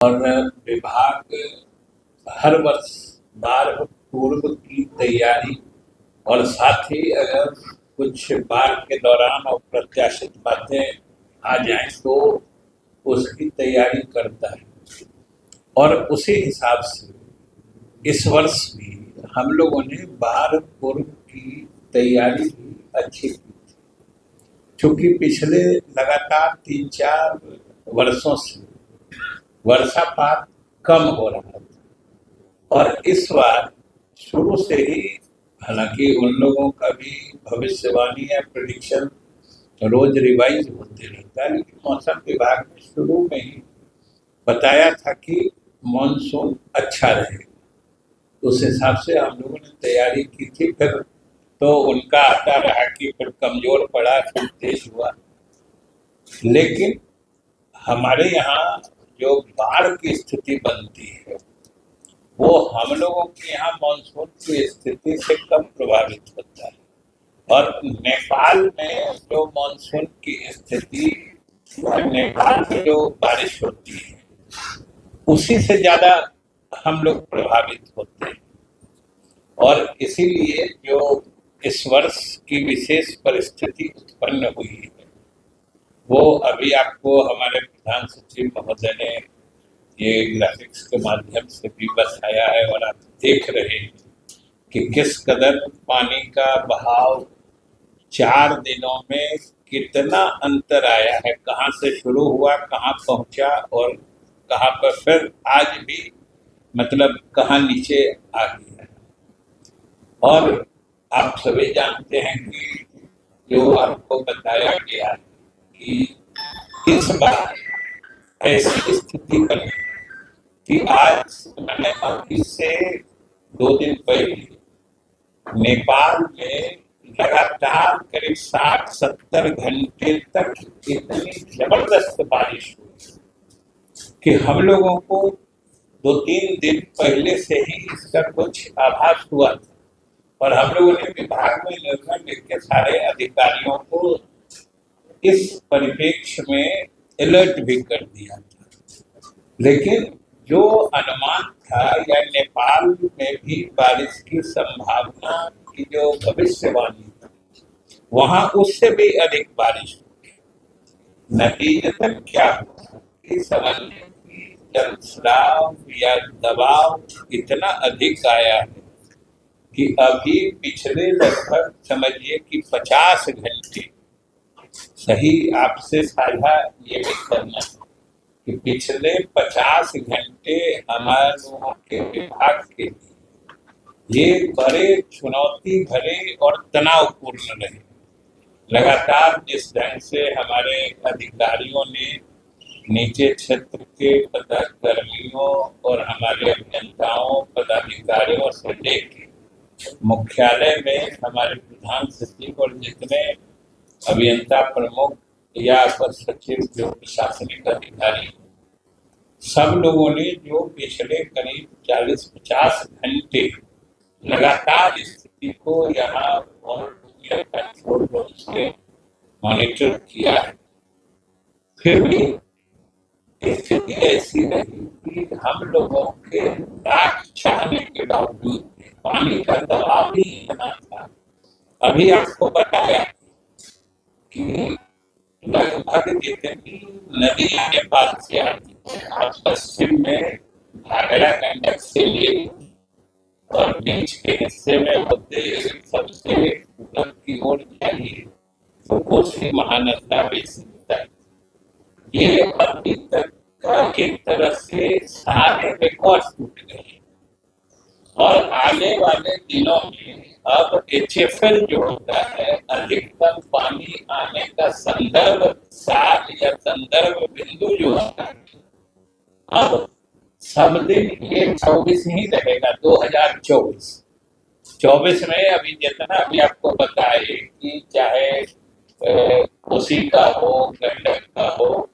और विभाग हर वर्ष बाढ़ पूर्व की तैयारी और साथ ही अगर कुछ बाढ़ के दौरान अप्रत्याशित बातें आ जाएं तो उसकी तैयारी करता है। और उसी हिसाब से इस वर्ष भी हम लोगों ने बाढ़ पूर्व की तैयारी भी अच्छी की थी, क्योंकि पिछले लगातार 3-4 वर्षों से वर्षापात कम हो रहा था और इस बार शुरू से ही, हालांकि उन लोगों का भी भविष्यवाणी या प्रेडिक्शन रोज रिवाइज होते रहता है, लेकिन मौसम विभाग ने शुरू में ही बताया था कि मानसून अच्छा रहेगा। उस हिसाब से हम लोगों ने तैयारी की थी। फिर तो उनका आता रहा कि फिर कमजोर पड़ा, फिर तेज हुआ। लेकिन हमारे यहाँ जो बाढ़ की स्थिति बनती है वो हम लोगों के यहाँ मानसून की स्थिति से कम प्रभावित होता है। और नेपाल में जो मानसून की स्थिति, नेपाल में जो बारिश होती है उसी से ज्यादा हम लोग प्रभावित होते हैं। और इसीलिए जो इस वर्ष की विशेष परिस्थिति उत्पन्न हुई है वो अभी आपको हमारे प्रधान सचिव महोदय ने ये ग्राफिक्स के माध्यम से भी बताया है और आप देख रहे हैं कि किस कदर पानी का बहाव 4 दिनों में कितना अंतर आया है, कहाँ से शुरू हुआ, कहाँ पहुंचा और कहाँ पर फिर आज भी मतलब कहाँ नीचे आ गया है। और आप सभी जानते हैं कि जो आपको बताया गया है कि इस बार ऐसी स्थिति बनी कि आज मैंने अभी से 2 दिन पहले नेपाल में लगातार करीब 60-70 घंटे तक इतनी जबरदस्त बारिश हुई कि हम लोगों को 2-3 दिन पहले से ही इसका कुछ आभास हुआ था और हम लोगों ने विभाग में निर्णय लेकर सारे अधिकारियों को इस परिप्रेक्ष्य में अलर्ट भी कर दिया था। लेकिन जो अनुमान था या नेपाल में भी बारिश की संभावना की जो भविष्यवाणी थी वहां उससे भी अधिक बारिश हुई। नतीजतन क्या हुआ कि समझने की जलस्राव या दबाव इतना अधिक आया है कि अभी पिछले लगभग समझिए कि 50 घंटे, सही आपसे साझा ये भी करना कि पिछले 50 घंटे हमारे लोगों के विभाग के लिए ये बड़े चुनौती भरे और तनावपूर्ण रहे। लगातार जिस ढंग से हमारे अधिकारियों ने नीचे क्षेत्र के पदाधिकारियों और हमारे अभियंताओं पदाधिकारियों से लेकर मुख्यालय में हमारे प्रधान सचिव और जितने अभियंता प्रमुख या अपर सचिव जो प्रशासनिक अधिकारी, सब लोगों ने जो पिछले करीब 40-50 घंटे लगातार स्थिति को यहाँ मॉनिटर किया है, फिर भी स्थिति ऐसी रही कि हम लोगों के राख चाहने के बावजूद पानी का दबाव भी इतना था। अभी आपको बताया कि लगभग जितनी नदियां नेपाल से आती है पश्चिम में घाघरा गंडक से ले और बीच के हिस्से में होते सबसे ऊपर की ओर जाइए तो कोसी महानदा बेसिन तक ये अभी तक का एक तरह से सारे रिकॉर्ड टूट गए और आने वाले दिनों में अब एचएफएल जो होता है अधिकतम पानी आने का संदर्भ साल या संदर्भ बिंदु जो होता है अब सब दिन ये 24 ही रहेगा। 2024 में अभी जितना भी आपको बताए कि चाहे कोसी का हो गंडक का हो,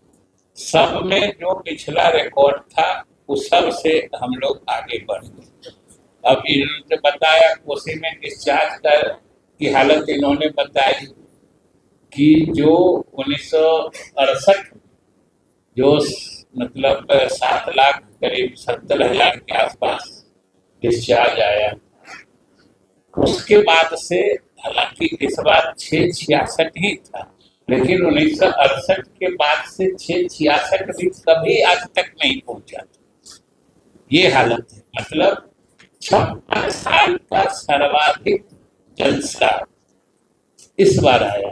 सब में जो पिछला रिकॉर्ड था उस सब से हम लोग आगे बढ़ गए। अब इन्होंने बताया कोसी में डिस्चार्ज की हालत इन्होंने बताई कि जो 1968 जो मतलब 7 लाख करीब 70,000 के आसपास डिस्चार्ज आया। उसके बाद से हालांकि इस बार 666 ही था, लेकिन 1968 के बाद से 666 भी कभी आज तक नहीं पहुंचा। ये हालत है, मतलब 56 साल का सर्वाधिक जलसा इस बार आया।